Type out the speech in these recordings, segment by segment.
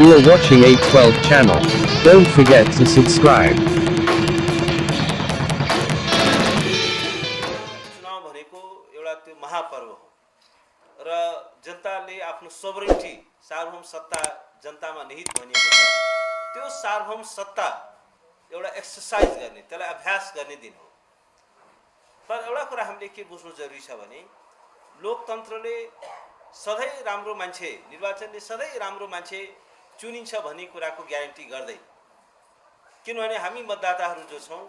You are watching 812 channel. Don't forget to subscribe. चुनाव भनेको एउटा त्यो महापर्व हो र जनताले आफ्नो सोभरेन्टी सार्वभौम सत्ता जनतामा निहित भनिएको छ। त्यो सार्वभौम सत्ता एउटा एक्सर्साइज गर्ने, त्यसलाई अभ्यास गर्ने दिन हो। तर एउटा कुरा हामीले के बुझ्नु जरुरी छ भने लोकतन्त्रले सधैँ राम्रो मान्छे, निर्वाचनले सधैँ राम्रो मान्छे चुनिन्छ भन्ने कुराको ग्यारेन्टी गर्दैन। किनभने हामी मतदाताहरू जो छौँ,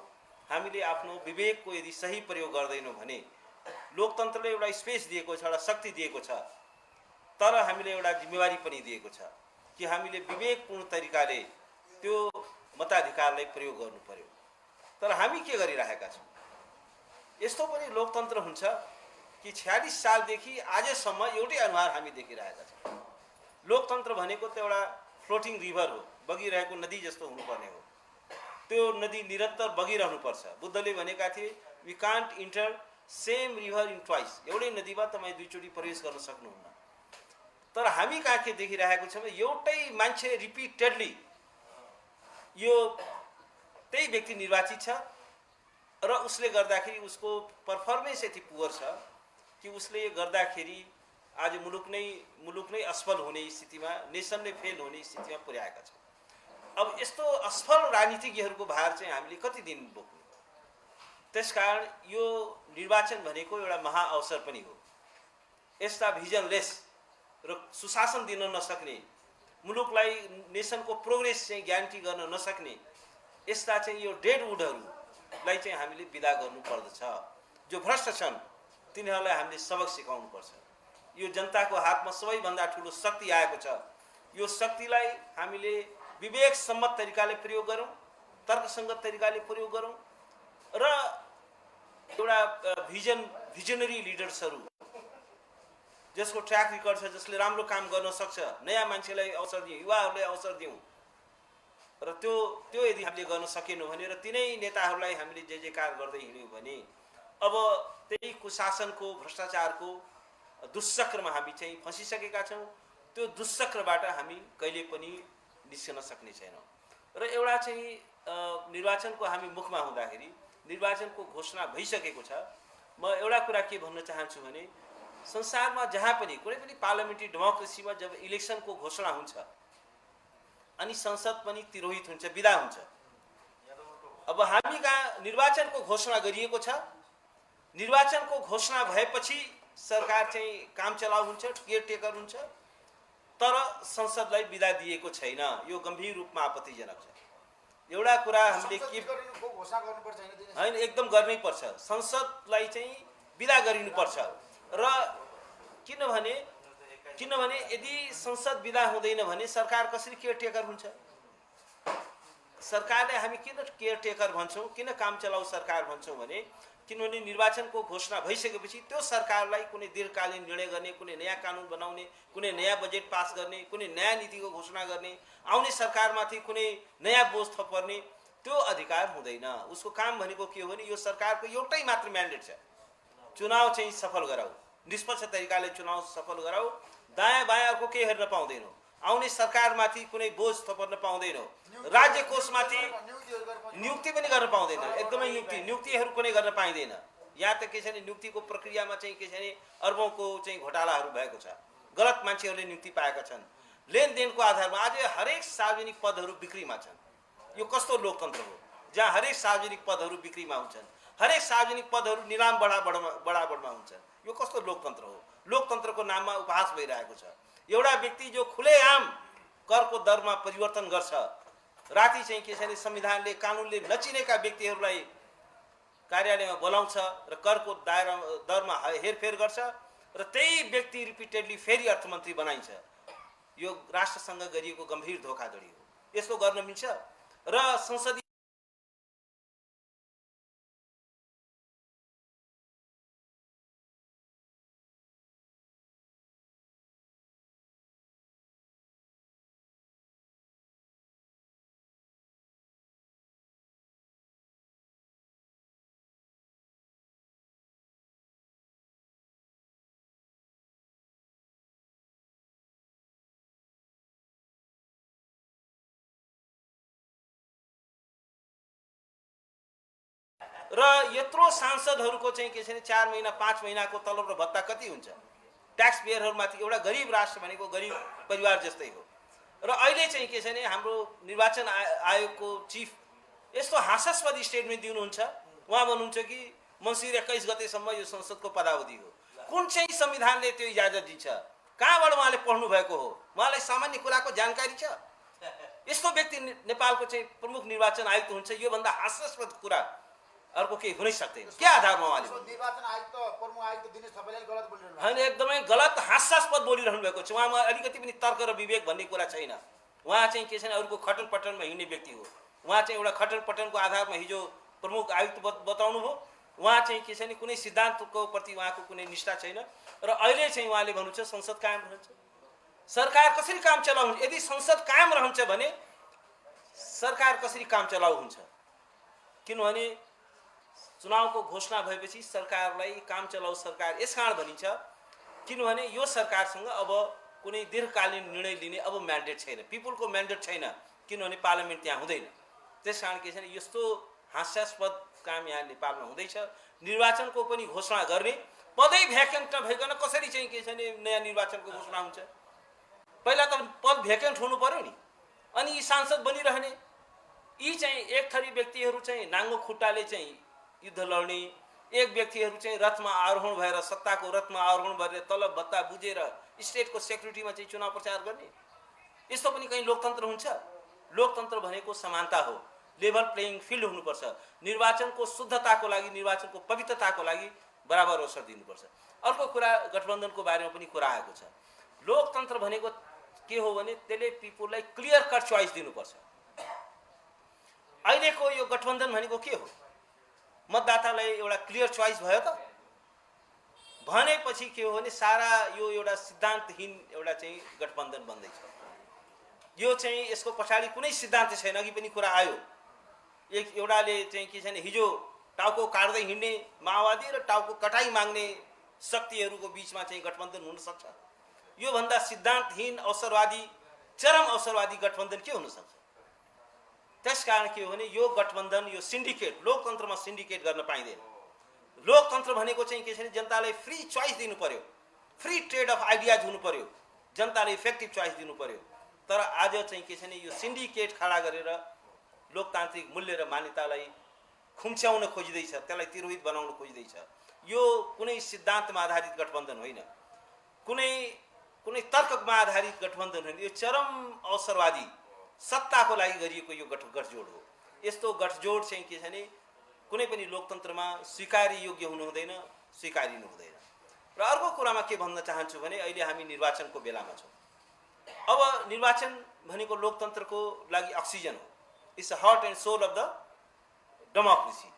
हामीले आफ्नो विवेकको यदि सही प्रयोग गर्दैनौँ भने लोकतन्त्रले एउटा स्पेस दिएको छ, एउटा शक्ति दिएको छ, तर हामीले एउटा जिम्मेवारी पनि दिएको छ कि हामीले विवेकपूर्ण तरिकाले त्यो मताधिकारलाई प्रयोग गर्नु पर्यो। तर हामी के गरिरहेका छौँ? यस्तो पनि लोकतन्त्र हुन्छ कि 46 सालदेखि आजसम्म एउटै अनुहार हामी देखिरहेका छौँ। लोकतन्त्र भनेको त एउटा फ्लोटिङ रिभर हो, बगिरहेको नदी जस्तो हुनुपर्ने हो। त्यो नदी निरन्तर बगिरहनुपर्छ। बुद्धले भनेका थिए we can't enter same river in twice. एउटै नदीमा तपाईँ दुईचोटि प्रवेश गर्न सक्नुहुन्न। तर हामी कहाँ के देखिरहेको छौँ? एउटै मान्छे रिपिटेडली यो त्यही व्यक्ति निर्वाचित छ र उसले गर्दाखेरि उसको पर्फर्मेन्स यति पुवर छ कि उसले गर्दाखेरि आज मुलुक नै असफल हुने स्थितिमा, नेसनले फेल हुने स्थितिमा पुर्याएका छौँ। अब यस्तो असफल राजनीतिज्ञहरूको भार चाहिँ हामीले कति दिन बोक्नु? त्यसकारण यो निर्वाचन भनेको एउटा महाअवसर पनि हो। यस्ता भिजनलेस र सुशासन दिन नसक्ने, मुलुकलाई नेसनको प्रोग्रेस चाहिँ ग्यारेन्टी गर्न नसक्ने यस्ता चाहिँ यो डेड वुडहरूलाई चाहिँ हामीले विदा गर्नुपर्दछ। जो भ्रष्ट छन् तिनीहरूलाई हामीले सबक सिकाउनुपर्छ। यो जनताको हातमा सबैभन्दा ठुलो शक्ति आएको छ। यो शक्तिलाई हामीले विवेक सम्मत तरिकाले प्रयोग गरौँ, तर्कसङ्गत तरिकाले प्रयोग गरौँ र एउटा भिजनरी लिडर्सहरू जसको ट्र्याक रेकर्ड छ, जसले राम्रो काम गर्न सक्छ, नयाँ मान्छेलाई अवसर दिउँ, युवाहरूलाई अवसर दिउँ र त्यो यदि हामीले गर्न सकेनौँ भने र तिनै नेताहरूलाई हामीले जय जयकार गर्दै हिँड्यौँ भने अब त्यही कुशासनको, भ्रष्टाचारको दुश्चक्रमा हामी चाहिँ फँसिसकेका छौँ। त्यो दुश्चक्रबाट हामी कहिले पनि निस्कन सक्ने छैनौँ। र एउटा चाहिँ निर्वाचनको हामी मुखमा हुँदाखेरि निर्वाचनको घोषणा भइसकेको छ। म एउटा कुरा के भन्न चाहन्छु भने संसारमा जहाँ पनि कुनै पनि पार्लियामेन्ट्री डेमोक्रेसीमा जब इलेक्सनको घोषणा हुन्छ अनि संसद पनि तिरोहित हुन्छ, विदा हुन्छ। अब हामी कहाँ निर्वाचनको घोषणा गरिएको छ। निर्वाचनको घोषणा भएपछि सरकार चाहिँ काम चलाउ हुन्छ, केयरटेकर हुन्छ, तर संसदलाई विदा दिएको छैन। यो गम्भीर रूपमा आपत्तिजनक छ। एउटा कुरा हामीले के घोषणा गर्नुपर्छ हैन, एकदम गर्नै पर्छ। संसदलाई चाहिँ विदा गरिनुपर्छ। र किनभने यदि संसद विदा हुँदैन भने सरकार कसरी केयरटेकर हुन्छ? सरकारले हामी किन केयरटेकर भन्छौँ, किन काम चलाउ सरकार भन्छौँ भने किनभने निर्वाचनको घोषणा भइसकेपछि त्यो सरकारलाई कुनै दीर्घकालीन निर्णय गर्ने, कुनै नयाँ कानुन बनाउने, कुनै नयाँ बजेट पास गर्ने, कुनै नयाँ नीतिको घोषणा गर्ने, आउने सरकारमाथि कुनै नयाँ बोझ थपर्ने त्यो अधिकार हुँदैन। उसको काम भनेको के हो भने यो सरकारको एउटै मात्र म्यान्डेट छ, चुनाव चाहिँ सफल गराऊ, निष्पक्ष तरिकाले चुनाव सफल गराऊ। दायाँ बायाँ अर्को केही हेर्न पाउँदैनौ, आउने सरकारमाथि कुनै बोझ थपर्न पाउँदैनौ, राज्य कोषमाथि नियुक्ति पनि गर्न पाउँदैन। एकदमै नियुक्तिहरू कुनै गर्न पाइँदैन। यहाँ त के छ भने नियुक्तिको प्रक्रियामा चाहिँ के छ भने अर्बौंको चाहिँ घोटालाहरू भएको छ। गलत मान्छेहरूले नियुक्ति पाएका छन्। लेनदेनको आधारमा आज हरेक सार्वजनिक पदहरू बिक्रीमा छन्। यो कस्तो लोकतन्त्र हो जहाँ हरेक सार्वजनिक पदहरू बिक्रीमा हुन्छन्, हरेक सार्वजनिक पदहरू निलाम बडाबडमा हुन्छन्? यो कस्तो लोकतन्त्र हो? लोकतन्त्रको नाममा उपहास भइरहेको छ। एउटा व्यक्ति जो खुलेआम करको दरमा परिवर्तन गर्छ, राति चाहिँ के छ भने संविधानले, कानुनले नचिनेका व्यक्तिहरूलाई कार्यालयमा बोलाउँछ र करको दरमा हेरफेर गर्छ र त्यही व्यक्ति रिपिटेडली फेरि अर्थमन्त्री बनाइन्छ। यो राष्ट्रसँग गरिएको गम्भीर धोखाधडी हो। यसो गर्न मिल्छ? र संसदीय र यत्रो सांसदहरूको चाहिँ के छ भने 4 महिना 5 महिनाको तलब र भत्ता कति हुन्छ? ट्याक्स पेयरहरूमाथि एउटा गरिब राष्ट्र भनेको गरिब परिवार जस्तै हो। र अहिले चाहिँ के छ भने हाम्रो निर्वाचन आयोगको चिफ यस्तो हास्यास्पद स्टेटमेन्ट दिनुहुन्छ। उहाँ भन्नुहुन्छ कि मङ्सिर 21 गतेसम्म यो संसदको पदावधि हो। कुन चाहिँ संविधानले त्यो इजाजत दिन्छ? कहाँबाट उहाँले पढ्नु भएको हो? उहाँलाई सामान्य कुराको जानकारी छ? यस्तो व्यक्ति नेपालको चाहिँ प्रमुख निर्वाचन आयुक्त हुन्छ, योभन्दा हास्यास्पद कुरा अर्को केही हुनै सक्दैन। के आधारमा उहाँले निर्वाचन आयुक्त प्रमुख आयुक्त दिनेश थपलियाले गलत बोलिरहनु होइन, एकदमै गलत हास्यास्पद बोलिरहनु भएको छ। उहाँमा अलिकति पनि तर्क र विवेक भन्ने कुरा छैन। उहाँ चाहिँ के छैन, अरूको खटन पटनमा हिँड्ने व्यक्ति हो। उहाँ चाहिँ एउटा खटन पटनको आधारमा हिजो प्रमुख आयुक्त बताउनु भयो। उहाँ चाहिँ के छैन, कुनै सिद्धान्तको प्रति उहाँको कुनै निष्ठा छैन। र अहिले चाहिँ उहाँले भन्नुहुन्छ संसद कायम रहन्छ। सरकार कसरी काम चलाउ? यदि संसद कायम रहन्छ भने सरकार कसरी काम चलाउ हुन्छ? किनभने चुनावको घोषणा भएपछि सरकारलाई काम चलाउ सरकार यस कारण भनिन्छ किनभने यो सरकारसँग अब कुनै दीर्घकालीन निर्णय लिने अब म्यान्डेट छैन, पिपुलको म्यान्डेट छैन, किनभने पार्लियामेन्ट त्यहाँ हुँदैन। त्यसकारण के छैन, यस्तो हास्यास्पद काम यहाँ नेपालमा हुँदैछ। निर्वाचनको पनि घोषणा गर्ने पदै भ्याकेन्ट नभइकन कसरी चाहिँ के छैन नयाँ निर्वाचनको घोषणा हुन्छ? पहिला त पद भ्याकेन्ट हुनु पर्यो नि, अनि यी सांसद बनिरहने यी चाहिँ एक थरी व्यक्तिहरू चाहिँ नाङ्गो खुट्टाले चाहिँ युद्ध लड्ने, एक व्यक्तिहरू चाहिँ रथमा आरोहण भएर सत्ताको रथमा आरोहण भएर तलब भत्ता बुझेर स्टेटको सेक्युरिटीमा चाहिँ चुनाव प्रचार गर्ने, यस्तो पनि कहीँ लोकतन्त्र हुन्छ? लोकतन्त्र भनेको समानता हो, लेभल प्लेइङ फिल्ड हुनुपर्छ। निर्वाचनको शुद्धताको लागि, निर्वाचनको पवित्रताको लागि बराबर अवसर दिनुपर्छ। अर्को कुरा गठबन्धनको बारेमा पनि कुरा आएको छ। लोकतन्त्र भनेको के हो भने त्यसले पिपुललाई क्लियर कट चोइस दिनुपर्छ। अहिलेको यो गठबन्धन भनेको के हो? मतदातालाई एउटा क्लियर चोइस भयो त? भनेपछि के हो भने सारा यो एउटा सिद्धान्तहीन एउटा चाहिँ गठबन्धन बन्दैछ। यो चाहिँ यसको पछाडि कुनै सिद्धान्त छैन। अघि पनि कुरा आयो, एउटाले चाहिँ के छैन, हिजो टाउको काट्दै हिँड्ने माओवादी र टाउको कटाई माग्ने शक्तिहरूको बिचमा चाहिँ गठबन्धन हुन सक्छ? योभन्दा सिद्धान्तहीन अवसरवादी, चरम अवसरवादी गठबन्धन के हुन सक्छ? त्यसकारण के हो भने यो गठबन्धन, यो सिन्डिकेट, लोकतन्त्रमा सिन्डिकेट गर्न पाइँदैन। लोकतन्त्र भनेको चाहिँ के छ भने जनतालाई फ्री चोइस दिनु पर्यो, फ्री ट्रेड अफ आइडियाज हुनु पर्यो, जनताले इफेक्टिभ चोइस दिनु पर्यो। तर आज चाहिँ के छ भने यो सिन्डिकेट खडा गरेर लोकतान्त्रिक मूल्य र मान्यतालाई खुम्च्याउन खोजिँदैछ, त्यसलाई तिरोहित बनाउन खोजिँदैछ। यो कुनै सिद्धान्तमा आधारित गठबन्धन होइन, कुनै तर्कमा आधारित गठबन्धन होइन। यो चरम अवसरवादी सत्ताको लागि गरिएको यो गठजोड हो। यस्तो गठजोड चाहिँ के छ भने कुनै पनि लोकतन्त्रमा स्वीकार्य योग्य हुनु हुँदैन, स्वीकारिनु हुँदैन। र अर्को कुरामा के भन्न चाहन्छु भने अहिले हामी निर्वाचनको बेलामा छौँ। अब निर्वाचन भनेको लोकतन्त्रको लागि अक्सिजन हो। It's a heart and soul of the democracy.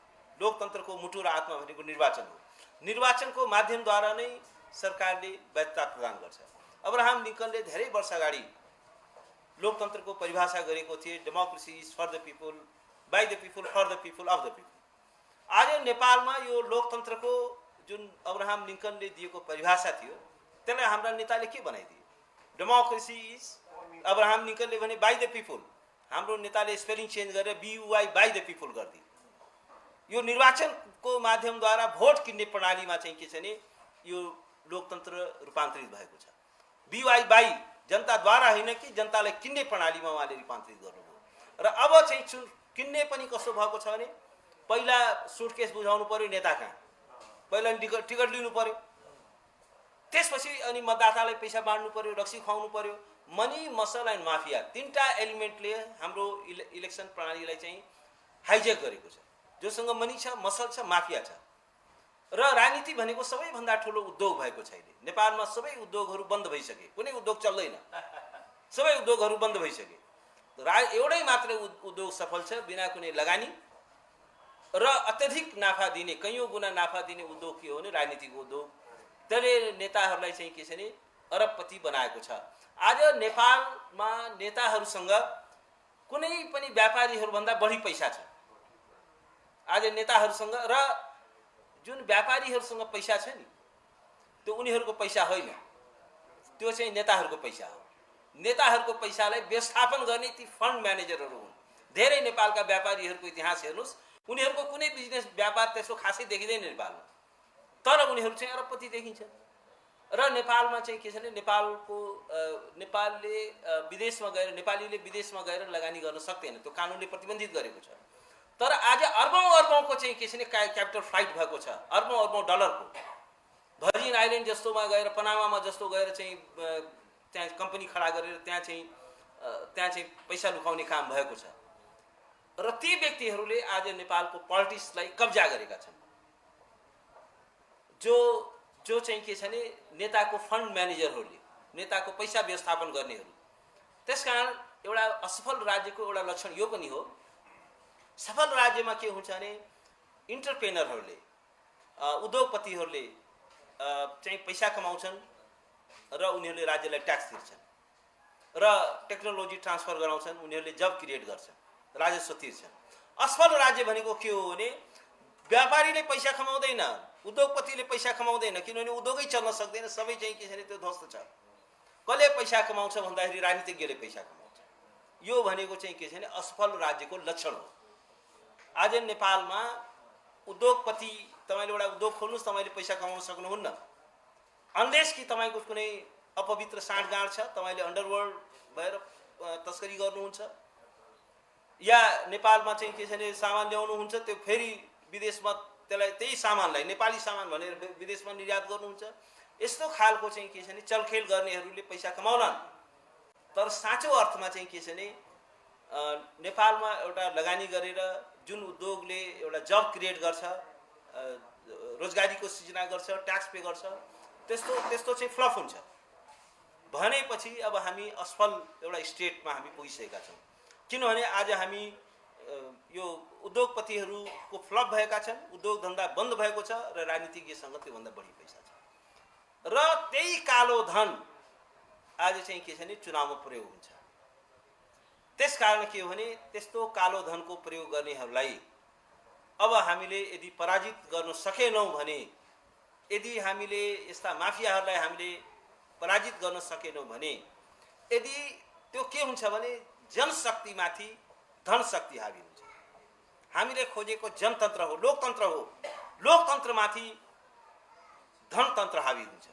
लोकतन्त्रको मुटु र आत्मा भनेको निर्वाचन हो। निर्वाचनको माध्यमद्वारा नै सरकारले वैधता प्रदान गर्छ। अब्राहम लिङ्कनले धेरै वर्ष अगाडि लोकतन्त्रको परिभाषा गरेको थिए, democracy is for the people, by the people, for the people, of the people. आज नेपालमा यो लोकतन्त्रको जुन अब्राहम लिङ्कनले दिएको परिभाषा थियो त्यसलाई हाम्रा नेताले के बनाइदिए? डेमोक्रेसी इज, अब्राहम लिङ्कनले भने बाई द पिपुल, हाम्रो नेताले स्पेलिङ चेन्ज गरेर BUI बाई द पिपुल गरिदिए। यो निर्वाचनको माध्यमद्वारा भोट किन्ने प्रणालीमा चाहिँ के छ भने यो लोकतन्त्र रूपान्तरित भएको छ। BUI बाई, जनताद्वारा होइन कि जनतालाई किन्ने प्रणालीमा उहाँले रूपान्तरित गर्नुभयो। र अब चाहिँ किन्ने पनि कस्तो भएको छ भने पहिला सुटकेस बुझाउनु पर्यो नेता कहाँ, पहिला टिकट लिनु पर्यो, त्यसपछि अनि मतदातालाई पैसा बाँड्नु पर्यो, रक्सी खुवाउनु पर्यो। मनी, मसल एन्ड माफिया, तीनटा एलिमेन्टले हाम्रो इलेक्सन प्रणालीलाई चाहिँ हाइजेक गरेको छ। जोसँग मनी छ, मसल छ, माफिया छ। र राजनीति भनेको सबैभन्दा ठुलो उद्योग भएको छैन। नेपालमा सबै उद्योगहरू बन्द भइसके, कुनै उद्योग चल्दैन, सबै उद्योगहरू बन्द भइसके। एउटै मात्र उद्योग सफल छ, बिना कुनै लगानी र अत्यधिक नाफा दिने, कैयौँ गुणा नाफा दिने उद्योग के हो भने राजनीतिक उद्योग। त्यसले नेताहरूलाई चाहिँ के छ भने अरबपति बनाएको छ। आज नेपालमा नेताहरूसँग कुनै पनि व्यापारीहरूभन्दा बढी पैसा छ आज नेताहरूसँग। र जुन व्यापारीहरूसँग पैसा छ नि त्यो उनीहरूको पैसा होइन, त्यो चाहिँ नेताहरूको पैसा हो। नेताहरूको पैसालाई व्यवस्थापन गर्ने ती फन्ड म्यानेजरहरू हुन्। धेरै नेपालका व्यापारीहरूको इतिहास हेर्नुहोस्, उनीहरूको कुनै बिजनेस व्यापार त्यसो खासै देखिँदैन नेपालमा, तर उनीहरू चाहिँ अरबपति देखिन्छ। र नेपालमा चाहिँ के छ भने नेपालले विदेशमा गएर नेपालीले विदेशमा गएर लगानी गर्न सक्दैन, त्यो कानुनले प्रतिबन्धित गरेको छ। तर आज अर्बौं चाहिँ के छ भने क्यापिटल फ्लाइट भएको छ, अर्बौं डलरको। भर्जिन आइल्यान्ड जस्तोमा गएर, पनामामा जस्तो गएर चाहिँ त्यहाँ कम्पनी खडा गरेर त्यहाँ चाहिँ पैसा लुकाउने काम भएको छ। र ती व्यक्तिहरूले आज नेपालको पोलिटिक्सलाई कब्जा गरेका छन्। जो चाहिँ के छ भने नेताको फन्ड म्यानेजरहरूले, नेताको पैसा व्यवस्थापन गर्नेहरू। त्यसकारण एउटा असफल राज्यको एउटा लक्षण यो पनि हो। सफल राज्यमा के हुन्छ भने इन्टरप्रेनरहरूले, उद्योगपतिहरूले चाहिँ पैसा कमाउँछन् र उनीहरूले राज्यलाई ट्याक्स तिर्छन् र टेक्नोलोजी ट्रान्सफर गराउँछन्, उनीहरूले जब क्रिएट गर्छन्, राजस्व तिर्छन्। असफल राज्य भनेको के हो भने व्यापारीले पैसा कमाउँदैन, उद्योगपतिले पैसा कमाउँदैन, किनभने उद्योगै चल्न सक्दैन, सबै चाहिँ के छ भने त्यो ध्वस्त छ। कसले पैसा कमाउँछ भन्दाखेरि राजनीतिज्ञले पैसा कमाउँछ। यो भनेको चाहिँ के छ भने असफल राज्यको लक्षण हो। आज नेपालमा उद्योगपति, तपाईले एउटा उद्योग खोल्नुस्, तपाईले पैसा कमाउन सक्नुहुन्न अनलेस कि तपाईको कुनै अपवित्र साँठगाँठ छ, तपाईले अन्डरवर्ल्ड भएर तस्करी गर्नुहुन्छ, या नेपालमा चाहिँ के छ भने सामान ल्याउनुहुन्छ, त्यो फेरि विदेशमा त्यसलाई त्यही सामानलाई नेपाली सामान भनेर विदेशमा निर्यात गर्नुहुन्छ। यस्तो खालको चाहिँ के छ भने चलखेल गर्नेहरूले पैसा कमाउलान्। तर साँचो अर्थमा चाहिँ के छ भने नेपालमा एउटा लगानी गरेर जुन उद्योगले एउटा जब क्रिएट गर्छ, रोजगारीको सृजना गर्छ, ट्याक्स पे गर्छ, त्यस्तो चाहिँ फ्लप हुन्छ। भनेपछि अब हामी असफल एउटा स्टेटमा हामी पुगिसकेका छौँ। किनभने आज हामी यो उद्योगपतिहरूको फ्लप भएका छन्, उद्योग धन्दा बन्द भएको छ र राजनीतिज्ञसँग त्योभन्दा बढी पैसा छ। र त्यही कालो धन आज चाहिँ के छ भने चुनावमा प्रयोग हुन्छ। त्यसकारण के हो भने त्यस्तो कालो धनको प्रयोग गर्नेहरूलाई अब हामीले यदि पराजित गर्न सकेनौँ भने, यदि हामीले यस्ता माफियाहरूलाई हामीले पराजित गर्न सकेनौँ भने, यदि त्यो के हुन्छ भने जनशक्तिमाथि धनशक्ति हावी हुन्छ। हामीले खोजेको जनतन्त्र हो, लोकतन्त्र हो, लोकतन्त्रमाथि धनतन्त्र हावी हुन्छ।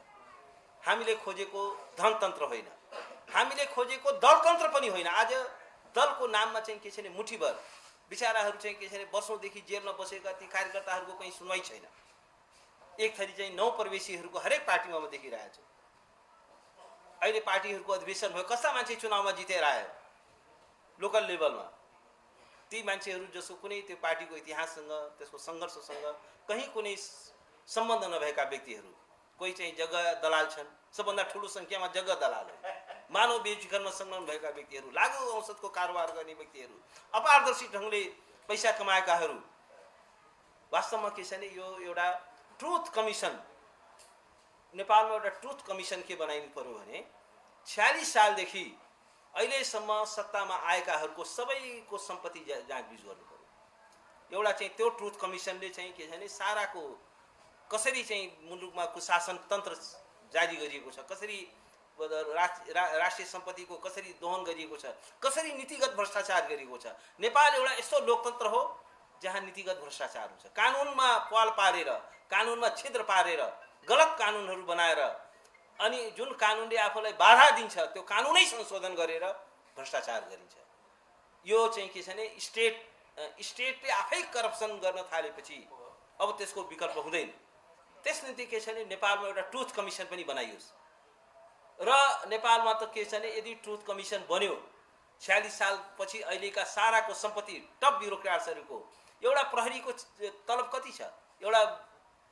हामीले खोजेको धनतन्त्र होइन, हामीले खोजेको दलतन्त्र पनि होइन। आज दलको नाममा चाहिँ के छ भने मुठीभर बिचाराहरू चाहिँ के छ भने वर्षौँदेखि जेलमा बसेका ती कार्यकर्ताहरूको कहीँ सुनवाई छैन। एक थरी चाहिँ नौ प्रवेशीहरूको हरेक पार्टीमा म देखिरहेको छु। अहिले पार्टीहरूको अधिवेशन भयो, कस्ता मान्छे चुनावमा जितेर आयो लोकल लेभलमा, ती मान्छेहरू जसो कुनै त्यो पार्टीको इतिहाससँग, त्यसको सङ्घर्षसँग कहीँ कुनै सम्बन्ध नभएका व्यक्तिहरू, कोही चाहिँ जग्गा दलाल छन्, सबभन्दा ठुलो सङ्ख्यामा जग्गा दलाल हो, मानव बेचबिखनमा संलग्न भएका व्यक्तिहरू, लागु औषधको कारोबार गर्ने व्यक्तिहरू, अपारदर्शी ढङ्गले पैसा कमाएकाहरू। वास्तवमा के छ भने यो एउटा ट्रुथ कमिसन, नेपालमा एउटा ट्रुथ कमिसन के बनाइनु पर्यो भने 46 सालदेखि अहिलेसम्म सत्तामा आएकाहरूको सबैको सम्पत्ति जाँचबुझ गर्नु पर्यो। एउटा चाहिँ त्यो ट्रुथ कमिसनले चाहिँ के छ भने साराको कसरी चाहिँ मुलुकमा कुशासन तन्त्र जारी गरिएको छ, कसरी राष्ट्रिय सम्पत्तिको कसरी दोहन गरिएको छ, कसरी नीतिगत भ्रष्टाचार गरिएको छ। नेपाल एउटा यस्तो लोकतन्त्र हो जहाँ नीतिगत भ्रष्टाचार हुन्छ। कानुनमा पाल पारेर, कानुनमा छिद्र पारेर, गलत कानुनहरू बनाएर, अनि जुन कानुनले आफूलाई बाधा दिन्छ त्यो कानुनै संशोधन गरेर भ्रष्टाचार गरिन्छ। यो चाहिँ के छ भने स्टेटले आफै करप्सन गर्न थालेपछि अब त्यसको विकल्प हुँदैन। त्यसनिमित्त के छ भने नेपालमा एउटा ट्रुथ कमिसन पनि बनाइयोस्। र नेपालमा त के छ भने यदि ट्रुथ कमिसन बन्यो, 46 सालपछि अहिलेका साराको सम्पत्ति टप ब्युरोक्राट्सहरूको, एउटा प्रहरीको तलब कति छ? एउटा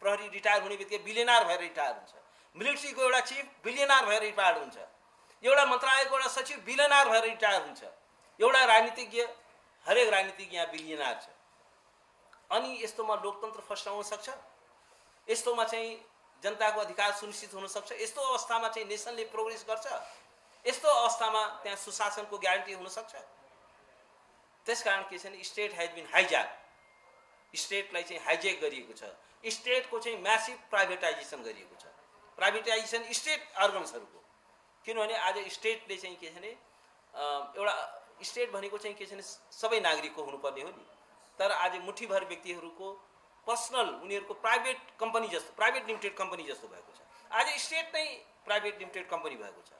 प्रहरी रिटायर हुने बित्तिकै बिलियनर भएर रिटायर हुन्छ। मिलिट्रीको एउटा चिफ बिलियनर भएर रिटायर हुन्छ। एउटा मन्त्रालयको एउटा सचिव बिलियनर भएर रिटायर हुन्छ। एउटा राजनीतिज्ञ, हरेक राजनीतिज्ञ यहाँ बिलियनर छ। अनि यस्तोमा लोकतन्त्र फस्टाउन सक्छ? यस्तोमा चाहिँ जनताको अधिकार सुनिश्चित हुन सक्छ? यस्तो अवस्थामा चाहिँ नेसनले प्रोग्रेस गर्छ? यस्तो अवस्थामा त्यहाँ सुशासनको ग्यारेन्टी हुन सक्छ? त्यसकारण के छ भने स्टेट हैज बिन हाइज्याक, स्टेटलाई चाहिँ हाइजेक गरिएको छ। स्टेटको चाहिँ म्यासिभ प्राइभेटाइजेसन गरिएको छ। प्राइभेटाइजेसन स्टेट अर्गन्सहरूको, किनभने आज स्टेटले चाहिँ के छ भने एउटा स्टेट भनेको चाहिँ के छ भने सबै नागरिकको हुनुपर्ने हो नि। तर आज मुठीभर व्यक्तिहरूको पर्सनल उनीहरूको प्राइभेट कम्पनी जस्तो प्राइभेट लिमिटेड कम्पनी जस्तो भएको छ। आज स्टेट नै प्राइभेट लिमिटेड कम्पनी भएको छ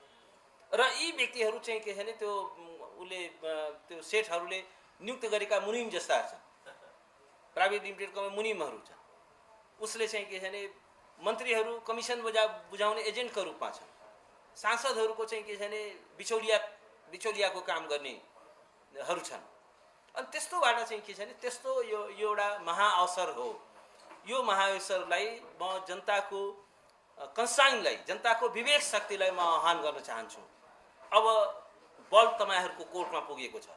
र यी व्यक्तिहरू चाहिँ के छ भने त्यो उसले त्यो सेठहरूले नियुक्त गरेका मुनिम जस्ता छन्। प्राइभेट लिमिटेड कम्पनी मुनिमहरू छन्। उसले चाहिँ के छ भने मन्त्रीहरू कमिसन बुझाउने एजेन्टको रूपमा छन्। सांसदहरूको चाहिँ के छ भने बिचौलियाको काम गर्नेहरू छन्। अनि त्यस्तोबाट चाहिँ के छ भने त्यस्तो यो एउटा महाअवसर हो। यो महाअवसरलाई म जनताको कन्साइनलाई जनताको विवेक शक्तिलाई म आह्वान गर्न चाहन्छु। अब बल तपाईहरुको कोर्टमा पुगेको छ।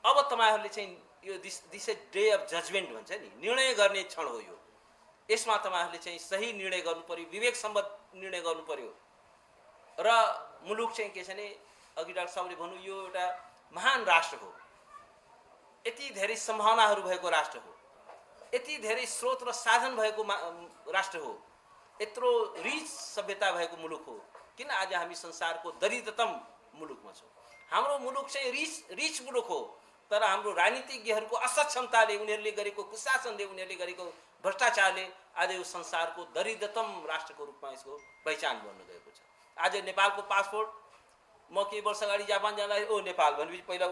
अब तपाईहरुले चाहिँ यो दिस डे अफ जजमेन्ट भन्छ नि, निर्णय गर्ने क्षण हो यो। यसमा तपाईहरुले चाहिँ सही निर्णय गर्नु पर्यो, विवेक सम्बद्ध निर्णय गर्नु पर्यो र मुलुक चाहिँ के छ भने अघि डाक्टर साहबले भन्नु यो एउटा महान राष्ट्र हो। यति धेरै सम्भावनाहरू भएको राष्ट्र हो। यति धेरै स्रोत र साधन भएको राष्ट्र हो। यत्रो रिच सभ्यता भएको मुलुक हो। किन आज हामी संसारको दरिद्रतम मुलुकमा छौँ? हाम्रो मुलुक चाहिँ रिच मुलुक हो, तर हाम्रो राजनीतिज्ञहरूको असक्षमताले, उनीहरूले गरेको कुशासनले, उनीहरूले गरेको भ्रष्टाचारले आज यो संसारको दरिद्रतम राष्ट्रको रूपमा यसको पहिचान बन्न गएको छ। आज नेपालको पासपोर्ट, म केही वर्ष अगाडि जापान जाँदाखेरि ओ नेपाल भनेपछि पहिला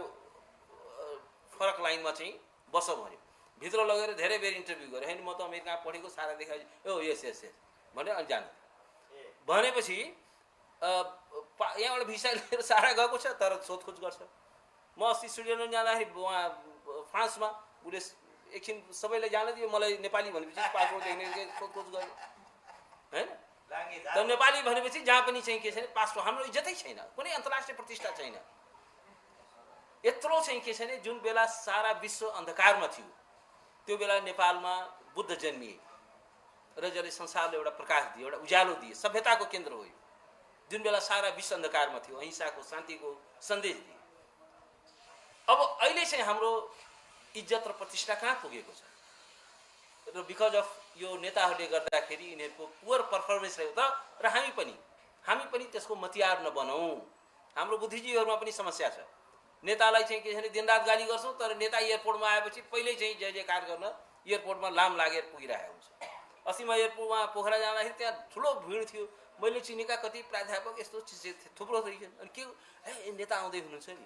फरक लाइनमा चाहिँ बस भन्यो। भित्र लगेर धेरै बेर इन्टरभ्यू गरेँ। होइन म त अमेरिकामा पढेको, सारा देखाएपछि ओ यस यस यस भने अनि जानु भनेपछि यहाँबाट भिसा लिएर सारा गएको छ, तर सोधखोज गर्छ। म अस्ति स्विजरल्यान्ड जाँदाखेरि उहाँ फ्रान्समा उसले एकछिन सबैलाई जान दियो, मलाई नेपाली भनेपछि पासपोर्ट देख्ने सोधखोज गर्यो होइन। तर नेपाली भनेपछि जहाँ पनि चाहिँ के छैन, पासपोर्ट हाम्रो इज्जतै छैन, कुनै अन्तर्राष्ट्रिय प्रतिष्ठा छैन। यत्रो चाहिँ के छैन, जुन बेला सारा विश्व अन्धकारमा थियो त्यो बेला नेपालमा बुद्ध जन्मिए र जसले संसारले एउटा प्रकाश दिए, एउटा उज्यालो दिए, सभ्यताको केन्द्र हो। जुन बेला सारा विश्व अन्धकारमा थियो, अहिंसाको शान्तिको सन्देश दिए। अब अहिले चाहिँ हाम्रो इज्जत र प्रतिष्ठा कहाँ पुगेको छ? र बिकज अफ यो नेताहरूले गर्दाखेरि यिनीहरूको पुवर पर्फर्मेन्स रहेको त। र हामी पनि त्यसको मतियार नबनौँ। हाम्रो बुद्धिजीवीहरूमा पनि समस्या छ। नेतालाई चाहिँ के छ भने दिनरात गाली गर्छौँ, तर नेता एयरपोर्टमा आएपछि पहिल्यै चाहिँ जय जयकार गर्न एयरपोर्टमा लाम लागेर पुगिरहेको हुन्छ। अस्ति म एयरपोर्टमा पोखरा जाँदाखेरि त्यहाँ ठुलो भिड थियो। मैले चिनेका कति प्राध्यापक यस्तो चिज थुप्रो रहेछन्। अनि के नेता आउँदै हुनुहुन्छ नि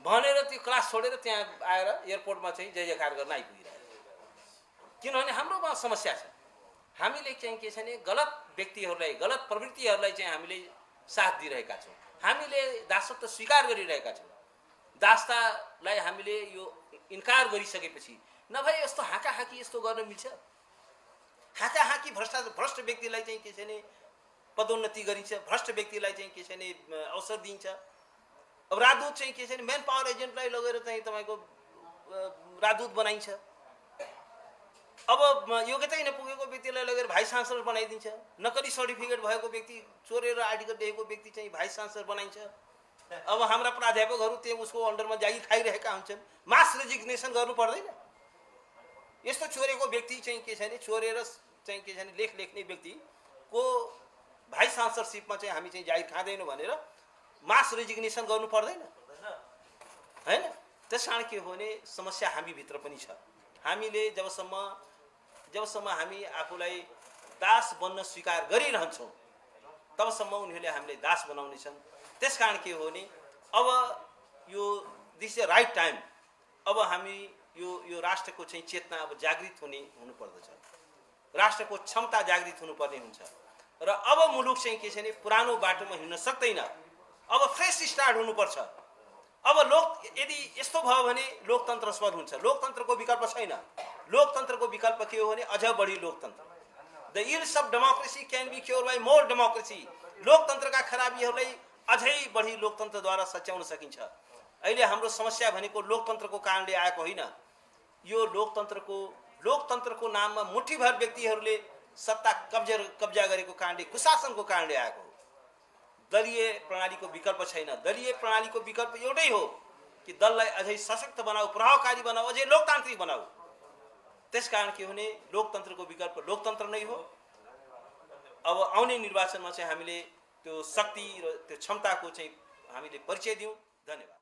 भनेर त्यो क्लास छोडेर त्यहाँ आएर एयरपोर्टमा चाहिँ जय जयकार गर्न आइपुगिरहेको। किनभने हाम्रोमा समस्या छ। हामीले चाहिँ के छ भने गलत व्यक्तिहरूलाई, गलत प्रवृत्तिहरूलाई चाहिँ हामीले साथ दिइरहेका छौँ। हामीले दासत्व स्वीकार गरिरहेका छौँ। दासतालाई हामीले यो इन्कार गरिसकेपछि नभए यस्तो हाँकाहाँकी यस्तो गर्न मिल्छ? हाँकाहाँकी भ्रष्ट व्यक्तिलाई चाहिँ के छ भने पदोन्नति गरिन्छ, भ्रष्ट व्यक्तिलाई चाहिँ के छ भने अवसर दिइन्छ। अब राजदूत चाहिँ के छ भने मेन पावर एजेन्टलाई लगेर चाहिँ तपाईँको राजदूत बनाइन्छ। अब योग्यतै नपुगेको व्यक्तिलाई लगेर भाइस चान्सलर बनाइदिन्छ। नकली सर्टिफिकेट भएको व्यक्ति, चोरेर आर्टिकल दिएको व्यक्ति चाहिँ भाइस चान्सलर बनाइन्छ। अब हाम्रा प्राध्यापकहरू त्यही उसको अन्डरमा जागिर खाइरहेका हुन्छन्। मास रेजिग्नेसन गर्नु पर्दैन? यस्तो चोरेको व्यक्ति चाहिँ के छ भने चोरेर चाहिँ के छ भने लेख लेख्ने व्यक्तिको भाइस चान्सलरसिपमा चाहिँ हामी चाहिँ जागिर खाँदैनौँ भनेर मास रेजिग्नेसन गर्नु पर्दैन होइन? त्यस कारण के हो भने समस्या हामीभित्र पनि छ। हामीले जबसम्म हामी आफूलाई दास बन्न स्वीकार गरिरहन्छौँ तबसम्म उनीहरूले हामीलाई दास बनाउनेछन्। त्यस कारण के हो भने अब यो दिस इज राइट टाइम। अब हामी यो राष्ट्रको चाहिँ चेतना अब जागृत हुनुपर्दछ। राष्ट्रको क्षमता जागृत हुनुपर्ने हुन्छ र अब मुलुक चाहिँ के छ भने पुरानो बाटोमा हिँड्न सक्दैन। अब फ्रेस स्टार्ट हुनुपर्छ। अब यदि यस्तो भयो भने लोकतन्त्र स्पद हुन्छ। लोकतन्त्रको विकल्प छैन। लोकतन्त्रको विकल्प के हो भने अझ बढी लोकतन्त्र। The ills of democracy can be cure by more democracy. लोकतन्त्रका खराबीहरूलाई अझै बढी लोकतन्त्रद्वारा सच्याउन सकिन्छ। अहिले हाम्रो समस्या भनेको लोकतन्त्रको कारणले आएको होइन। यो लोकतन्त्रको नाममा मुठीभर व्यक्तिहरूले सत्ता कब्जा गरेको कारणले, कुशासनको कारणले आएको हो। दलीय प्रणालीको विकल्प छैन। दलीय प्रणालीको विकल्प एउटै हो कि दललाई अझै सशक्त बनाऊ, प्रभावकारी बनाऊ, अझै लोकतान्त्रिक बनाऊ। त्यसकारण के हो भने लोकतन्त्रको विकल्प लोकतन्त्र नै हो। अब आउने निर्वाचनमा चाहिँ हामीले त्यो शक्ति र त्यो क्षमताको चाहिँ हामीले परिचय दिउँ। धन्यवाद।